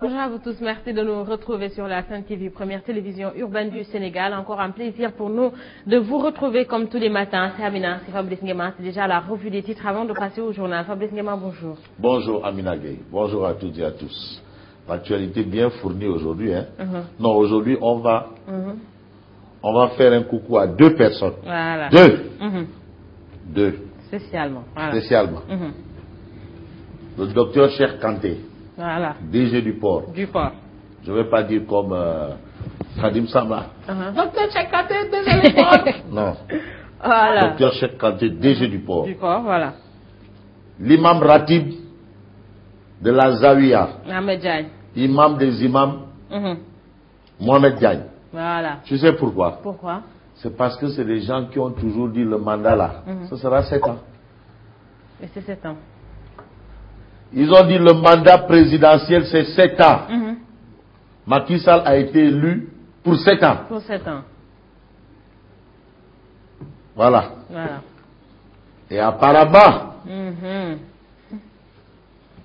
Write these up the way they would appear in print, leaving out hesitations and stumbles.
Bonjour à vous tous, merci de nous retrouver sur la Sen TV, première télévision urbaine du Sénégal. Encore un plaisir pour nous de vous retrouver comme tous les matins. C'est Amina, c'est Fabrice Nguema, c'est déjà la revue des titres avant de passer au journal. Fabrice Nguema, bonjour. Bonjour Amina Gueye, bonjour à toutes et à tous. L'actualité bien fournie aujourd'hui. Hein? Non, aujourd'hui on va faire un coucou à deux personnes. Voilà. Deux. Spécialement. Voilà. Spécialement. Le docteur Cheikh Kanté. Voilà. DG du port. Du port. Je ne vais pas dire comme Khadim Samba. Docteur Cheikh Kanté, DG du port. Non. Voilà. Docteur Cheikh Kanté, DG du port. Du port, voilà. L'imam Ratib de la Zawiya. Mohamed Diagne. Imam des imams. Mohamed Diagne. Voilà. Tu sais pourquoi? Pourquoi? C'est parce que c'est des gens qui ont toujours dit le mandat là. Ce sera 7 ans. Et c'est 7 ans. Ils ont dit le mandat présidentiel c'est 7 ans. Macky Sall a été élu pour 7 ans. Pour 7 ans. Voilà. Voilà. Et apparemment,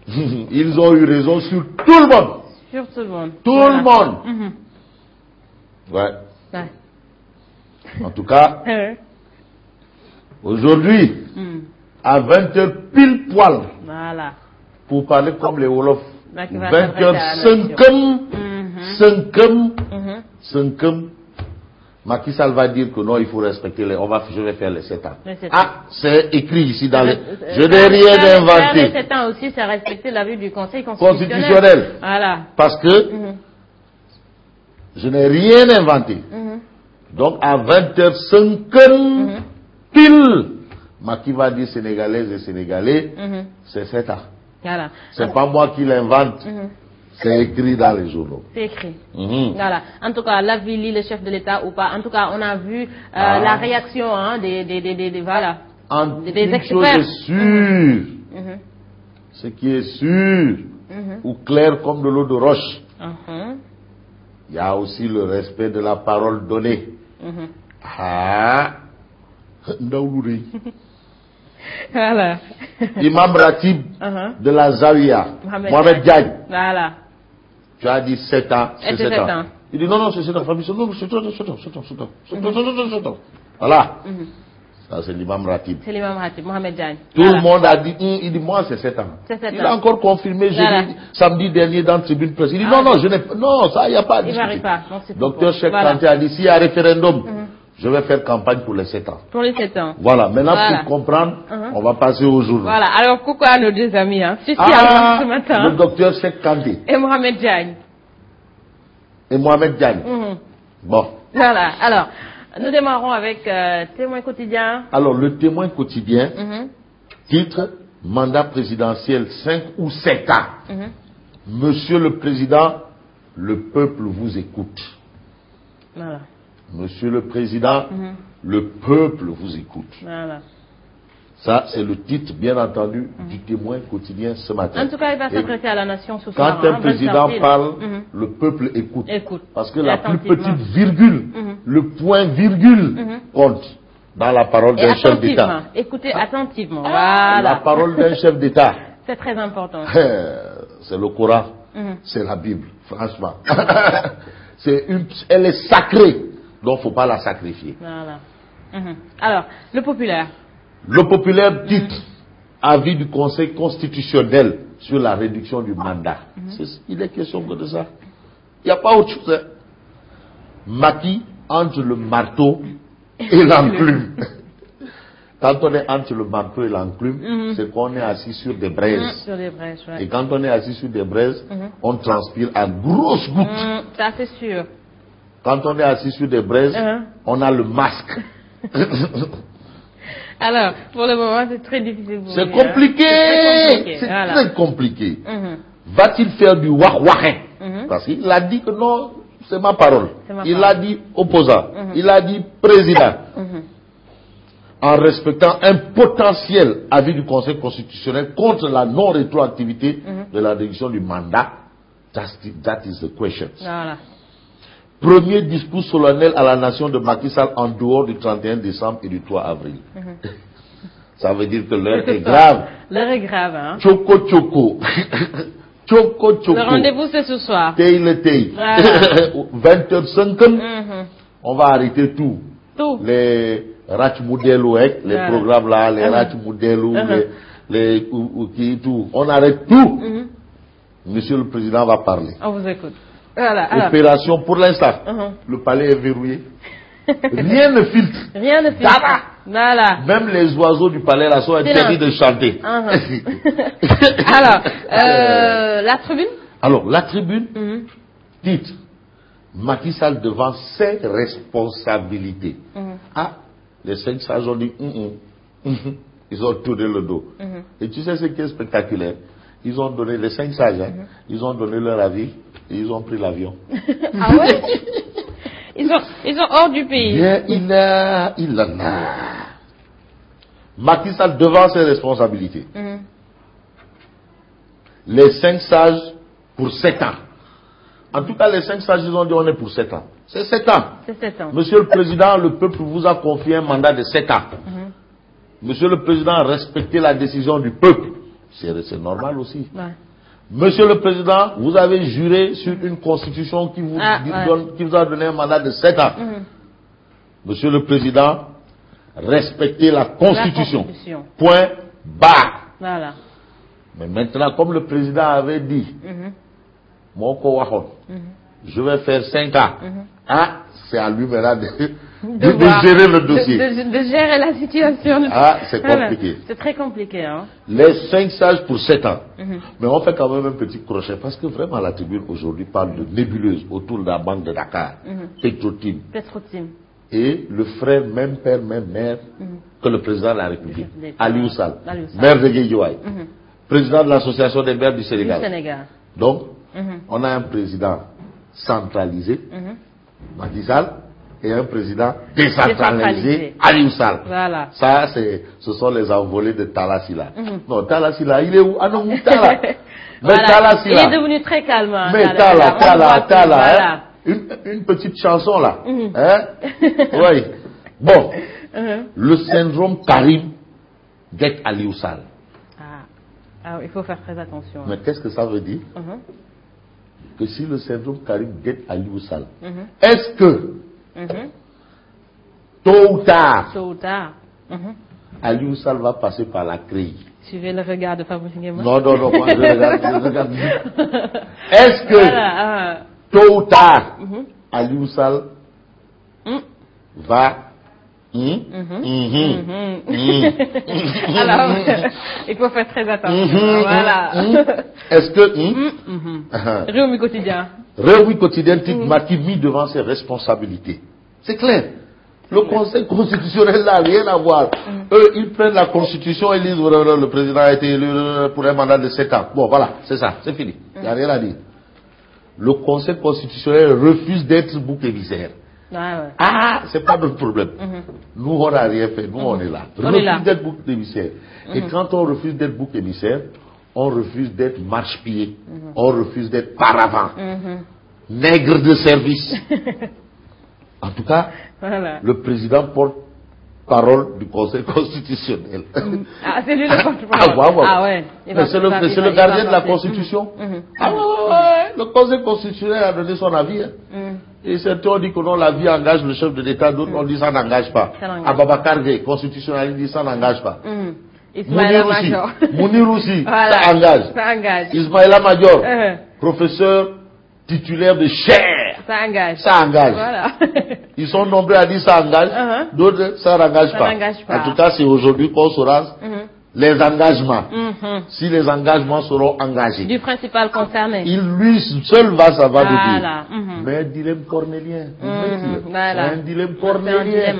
ils ont eu raison sur tout le monde. Sur tout le monde. Tout Voilà. le monde. Ouais. Ouais. En tout cas, aujourd'hui, à 20h pile poil, Voilà. pour parler comme les Wolofs, Là, qui va s'adresser à la 20h 5 Macky Sall va dire que non, il faut respecter les... Je vais faire les 7 ans. Les 7 ans. Ah, c'est écrit ici dans les... Je n'ai Faire rien inventé. les 7 ans aussi, c'est respecter l'avis du Conseil constitutionnel. Constitutionnel. Voilà. Parce que je n'ai rien inventé. Donc à 20h 5 pile, Macky va dire Sénégalaises et Sénégalais, c'est 7 ans. Voilà. C'est pas moi qui l'invente. C'est écrit dans les journaux. C'est écrit. Voilà. En tout cas, l'avis lit le chef de l'État ou pas. En tout cas, on a vu la réaction voilà. Des Une chose experts. est sûre. Ce qui est sûr, ou clair comme de l'eau de roche, il y a aussi le respect de la parole donnée. Ah, Ndaoulou. Voilà. Imam Ratib de la Zawiya, Mohamed Diagne. Voilà. Tu as dit 7 ans, c'est 7 ans. ans. Il dit non, c'est 7 ans. Fabrice, non, c'est 7 ans. Voilà. Ça, c'est l'imam Ratib. C'est l'imam Ratib, Mohamed Diagne. Tout le monde a dit, il dit, moi, c'est 7 ans. Il a encore confirmé samedi dernier dans Tribune Presse. Il dit, non, je n'ai pas, non, ça, il n'y a pas de discuter. Il n'arrive pas. Docteur Cheikh Kanté a dit, s'il y a référendum, je vais faire campagne pour les 7 ans. Pour les 7 ans. Voilà. Maintenant, pour comprendre, on va passer au jour. Voilà. Alors, coucou à nos deux amis, spécialement ce matin. Le docteur Cheikh Kanté. Et Mohamed Diagne. Bon. Voilà. Alors, nous démarrons avec Témoin quotidien. Alors, le Témoin quotidien, titre, mandat présidentiel 5 ou 7 ans. Monsieur le Président, le peuple vous écoute. Voilà. Monsieur le Président, le peuple vous écoute. Voilà. Ça, c'est le titre, bien entendu, du Témoin quotidien ce matin. En tout cas, il va s'adresser à la nation ce soir. Quand un président parle, le peuple écoute. Parce que la plus petite virgule, le point virgule, compte dans la parole d'un chef d'État. Écoutez attentivement. Voilà. La parole d'un chef d'État. C'est très important. C'est le Coran, c'est la Bible, franchement. Elle est sacrée, donc il ne faut pas la sacrifier. Voilà. Alors, le populaire. Le populaire titre, avis du Conseil constitutionnel sur la réduction du mandat. Il est question de ça. Il n'y a pas autre chose. Macky entre le marteau et l'enclume. Quand on est entre le marteau et l'enclume, c'est qu'on est assis sur des braises. Sur des braises, ouais. Et quand on est assis sur des braises, on transpire à grosses gouttes. Ça, c'est sûr. Quand on est assis sur des braises, on a le masque. Alors, pour le moment, c'est très difficile. C'est compliqué. C'est très compliqué. Va-t-il faire du wah-wahin? Parce qu'il a dit que non, c'est ma parole. Il a dit opposant. Il a dit président. En respectant un potentiel avis du Conseil constitutionnel contre la non-rétroactivité de la réduction du mandat. That is the question. Voilà. Premier discours solennel à la nation de Macky Sall en dehors du 31 décembre et du 3 avril. Ça veut dire que l'heure est grave. L'heure est grave, hein. Choco choco. Le rendez-vous, c'est ce soir. 20h50, on va arrêter tout. Les Ratchmoudelo, les programmes là, les Ratchmoudelo, tout. On arrête tout. Monsieur le Président va parler. On vous écoute. Voilà, opération pour l'instant. Le palais est verrouillé. Rien ne filtre. Rien ne filtre. Voilà. Même les oiseaux du palais là sont interdits de chanter. Alors, la tribune. Alors, la tribune, titre, Macky Sall devant ses responsabilités. Ah, les 5 sages ont dit, ils ont tourné le dos. Et tu sais ce qui est spectaculaire? Ils ont donné, les 5 sages, ils ont donné leur avis et ils ont pris l'avion. Ah ouais? Ils sont hors du pays. Il en a. Macky Sall devant ses responsabilités. Les 5 sages pour 7 ans. En tout cas, les 5 sages, ils ont dit on est pour 7 ans. C'est 7 ans. C'est 7 ans. Monsieur le Président, le peuple vous a confié un mandat de 7 ans. Monsieur le Président, respectez la décision du peuple. C'est normal aussi. Ouais. Monsieur le Président, vous avez juré sur une constitution qui vous a donné un mandat de 7 ans. Monsieur le Président, respectez la constitution. Point barre. Voilà. Mais maintenant, comme le Président avait dit, je vais faire 5 ans. Ah, c'est à lui maintenant de gérer le dossier. De gérer la situation. Ah, c'est compliqué. C'est très compliqué. Hein? Les 5 sages pour 7 ans. Mais on fait quand même un petit crochet parce que vraiment la tribune aujourd'hui parle de nébuleuse autour de la banque de Dakar. Petro-Tim. Et le frère, même père, même mère que le président de la République, Aliou Sall, maire de Guédiawaye, président de l'association des maires du Sénégal. Donc, on a un président centralisé, Macky Sall, et un président décentralisé, Aliou Sall. Voilà. Ça, ce sont les envolées de Talla Sylla. Non, Talla Sylla, il est où? Ah non, Talla. Mais voilà. Talla Sylla. Il est devenu très calme. Mais Talla. Voilà. Une petite chanson là. Hein? Oui. Bon. Le syndrome Karim guette Aliou Sall. Ah, il faut faire très attention. Mais qu'est-ce que ça veut dire? Que si le syndrome Karim guette Aliou Sall, est-ce que tôt ou tard, Aliou Sall va passer par la CREI? Suivez le regard de Fabrice Nguema. Non, moi je regarde. Est-ce que tôt ou tard, Aliou Sall va Alors, il faut faire très attention. Voilà. Est-ce que Réumi quotidien. Réumi quotidien, titre Macky mis devant ses responsabilités. C'est clair. Le Conseil constitutionnel n'a rien à voir. Eux, ils prennent la Constitution et disent le président a été élu pour un mandat de 7 ans. Bon, voilà, c'est ça, c'est fini. Il n'y a rien à dire. Le Conseil constitutionnel refuse d'être bouc émissaire. Ah, c'est pas notre problème. Nous, on n'a rien fait. Nous, on est là. Refuse d'être bouc émissaire. Et quand on refuse d'être bouc émissaire, on refuse d'être marche-pied. On refuse d'être paravent. Nègre de service. En tout cas, le président porte parole du Conseil constitutionnel. Ah, c'est lui le porte-parole. Ah ouais. C'est le gardien de la Constitution. Ah ouais, le Conseil constitutionnel a donné son avis. Et certains ont dit que non, la vie engage le chef de l'État, d'autres ont dit ça n'engage pas. Ababakar Gaye, constitutionnaliste, dit ça n'engage pas. Mounir aussi, ça engage. Ismaïla Madior, professeur titulaire de chaire, ça engage. Voilà. Ils sont nombreux à dire ça engage, d'autres ça n'engage pas. En tout cas, c'est aujourd'hui qu'on saura les engagements. Si les engagements seront engagés. Du principal concerné. Il lui seul va savoir le dire. Mais un dilemme cornélien. C'est un dilemme cornélien.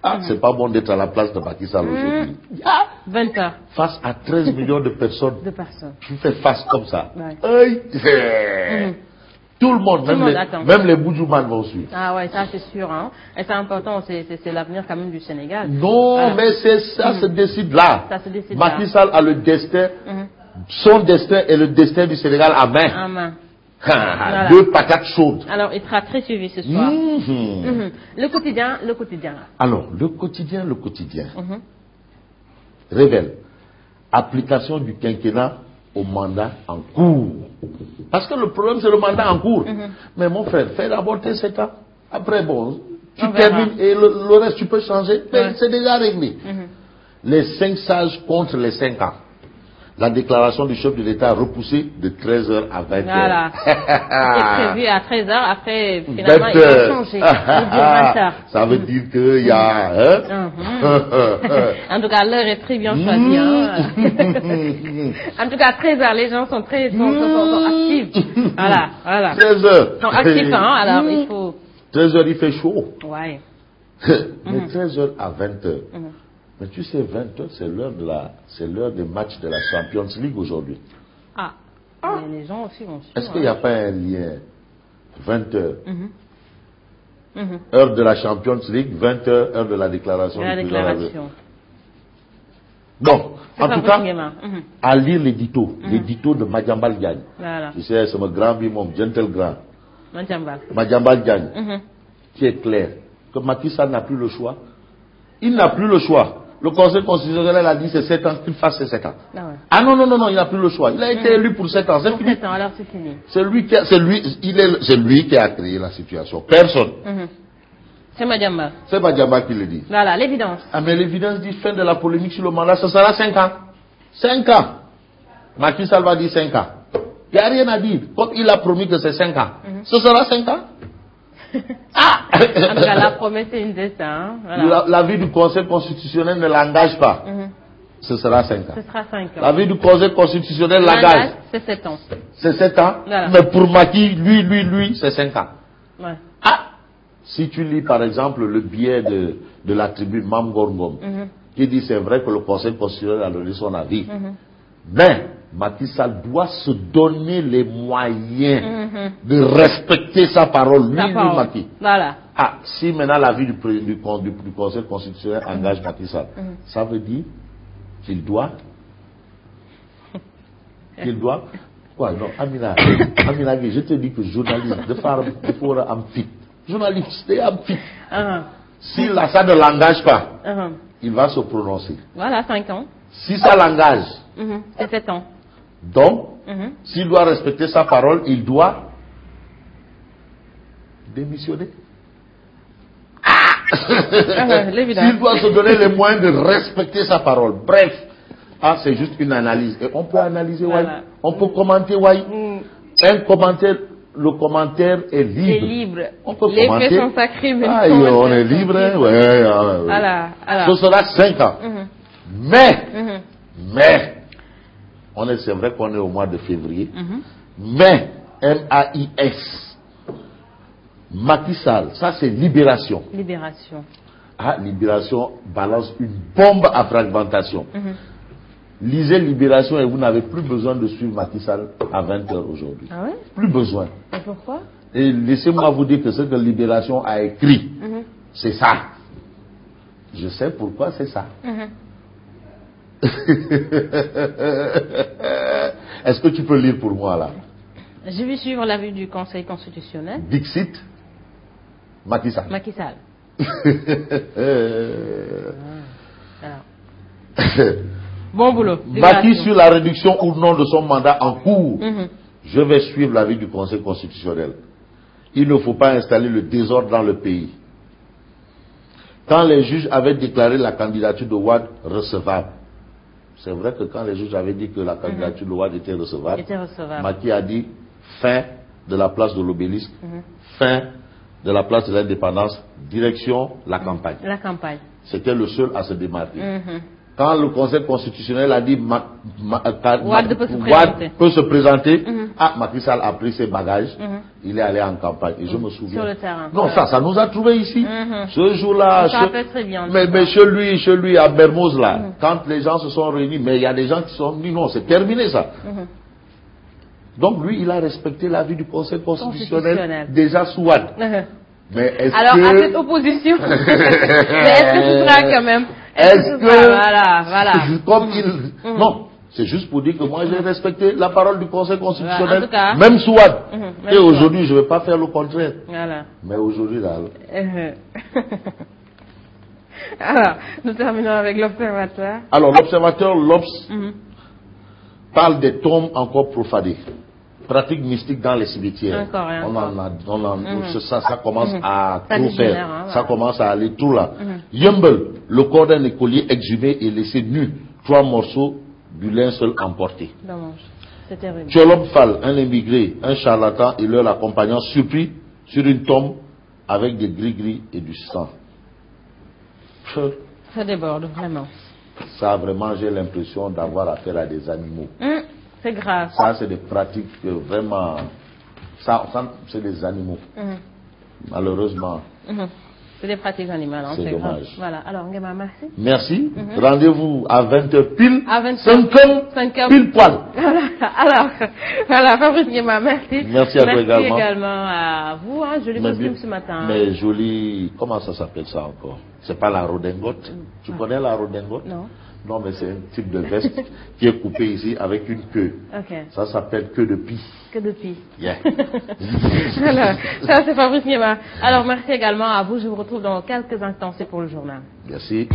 Ah, c'est pas bon d'être à la place de Macky Sall aujourd'hui. 20 heures. Face à 13 millions de personnes. Tu fais face comme ça. Tout le monde, même les Boudjouman vont suivre. Ah ouais, ça c'est sûr. Hein. Et c'est important, c'est l'avenir quand même du Sénégal. Non, mais ça se décide là. Macky Sall a le destin, son destin et le destin du Sénégal à main. Voilà. 2 patates chaudes. Alors, il sera très suivi ce soir. Le quotidien. Alors, le quotidien révèle application du quinquennat au mandat en cours. Parce que le problème, c'est le mandat en cours. Mais mon frère, fais d'abord tes 7 ans. Après, bon, tu termines et le reste, tu peux changer. Mais c'est déjà réglé. Les 5 sages contre les 5 ans. La déclaration du chef de l'État repoussée de 13h à 20h. Voilà. C'était prévu à 13h, après, finalement, ils ont changé. Ça veut dire qu'il y a... En tout cas, l'heure est très bien choisie. En tout cas, 13h, les gens sont très sont actifs. Voilà. 13h. Ils sont actifs, alors il faut... 13h, il fait chaud. Ouais. Mais 13h à 20h. Mais tu sais, 20h, c'est l'heure des matchs de la Champions League aujourd'hui. Mais les gens aussi vont suivre. Est-ce qu'il n'y a pas un lien 20h, heure de la Champions League, 20h, heure de la déclaration du président. Bon, en tout cas, à lire l'édito de Madiambal Diagne. Voilà. Tu sais, c'est mon grand bimom, gentle grand. Madiambal Diagne, qui est clair, que Macky Sall n'a plus le choix. Il n'a plus le choix. Le Conseil constitutionnel a dit c'est 7 ans, qu'il fasse ses 7 ans. Non, il n'a plus le choix. Il a été élu pour 7 ans. C'est fini. 7 ans, alors c'est fini. C'est lui qui a créé la situation. Personne. C'est Madiambal. C'est Madiambal qui le dit. Voilà, l'évidence. Mais l'évidence dit fin de la polémique sur le mandat, ce sera 5 ans. 5 ans. Macky Sall va dire 5 ans. Il n'y a rien à dire. Comme il a promis que c'est 5 ans, ce sera 5 ans. En tout cas, la promesse est une destin. Voilà. L'avis du Conseil constitutionnel ne l'engage pas. Ce sera 5 ans. Ce sera 5 ans. L'avis du Conseil constitutionnel l'engage. C'est 7 ans. C'est 7 ans. Voilà. Mais pour Macky, lui, c'est 5 ans. Ouais. Si tu lis par exemple le billet de la tribu Mamgorgom, qui dit c'est vrai que le Conseil constitutionnel a donné son avis, mais Macky Sall doit se donner les moyens de respecter sa parole, lui, Macky. Voilà. Si maintenant l'avis du Conseil constitutionnel engage Macky Sall, ça veut dire qu'il doit quoi? Non, Amina, je te dis que journaliste, de faire un fit. Journaliste, c'est un fit. Si ça ne l'engage pas, il va se prononcer. Voilà, 5 ans. Si ça l'engage, c'est 7 ans. Donc, s'il doit respecter sa parole, il doit démissionner. S'il doit se donner les moyens de respecter sa parole. Bref, c'est juste une analyse. Et on peut analyser, voilà. On peut commenter, le commentaire est libre. C'est libre. On peut les commenter. faits sont sacrés, mais on est libre. Voilà. Ce sera 5 ans. Mais, c'est vrai qu'on est au mois de février, mais, M-A-I-S, Macky Sall, ça c'est libération. Libération balance une bombe à fragmentation. Lisez Libération et vous n'avez plus besoin de suivre Macky Sall à 20h aujourd'hui. Plus besoin. Et pourquoi? Et laissez-moi vous dire que ce que Libération a écrit, c'est ça. Je sais pourquoi c'est ça. Est-ce que tu peux lire pour moi là? Je vais suivre l'avis du Conseil constitutionnel. Dixit, Macky Sall. Bon boulot. Macky sur la réduction ou non de son mandat en cours. Je vais suivre l'avis du Conseil constitutionnel. Il ne faut pas installer le désordre dans le pays. Quand les juges avaient déclaré la candidature de Wade recevable, c'est vrai que quand les juges avaient dit que la candidature de Wade était recevable, Macky a dit fin de la place de l'Obélisque, fin de la place de l'Indépendance, direction la campagne. C'était le seul à se démarquer. Quand le Conseil constitutionnel a dit Wade peut se présenter, Macky Sall a pris ses bagages, il est allé en campagne. Et je me souviens. Sur le terrain. Non, ça nous a trouvés ici. Ce jour-là, mais chez lui à Mermoz là, quand les gens se sont réunis, mais il y a des gens qui sont dit non, c'est terminé ça. Donc lui, il a respecté l'avis du Conseil constitutionnel déjà sous Wade. Mais alors, à cette opposition, mais est-ce que ce sera quand même... Voilà. Comme non, c'est juste pour dire que moi j'ai respecté la parole du Conseil constitutionnel, même sous Wade. Et aujourd'hui, je ne vais pas faire le contraire. Mais aujourd'hui, là... Alors, nous terminons avec l'Observateur. Alors, l'Observateur, l'Obs, parle des tombes encore profanées. Pratiques mystiques dans les cimetières. Ça commence à trop faire. Ça commence à aller tout là. Yumbel, le corps d'un écolier exhumé et laissé nu. 3 morceaux du linceul emporté. C'est terrible. Tcholom Fall, un immigré, un charlatan et leur accompagnant surpris sur une tombe avec des gris-gris et du sang. Ça déborde vraiment. Ça, vraiment, j'ai l'impression d'avoir affaire à des animaux. C'est grave. Ça, c'est des pratiques vraiment... Ça c'est des animaux. Malheureusement. C'est des pratiques animales. C'est dommage. Grave. Voilà. Alors, Nguema, merci. Merci. Rendez-vous à 20h pile. À 20h. 5h pile poil. Alors, voilà, Fabrice Nguema, merci. Merci à toi également. Merci également à vous. Joli costume ce matin. Mais joli... Comment ça s'appelle ça encore? C'est pas la redingote. Tu connais la redingote? Non. Non, mais c'est un type de veste qui est coupé ici avec une queue. Ça s'appelle queue de pie. Queue de pie. Yeah. Alors, ça c'est Fabrice Nguema. Alors, merci également à vous. Je vous retrouve dans quelques instants. C'est pour le journal. Merci.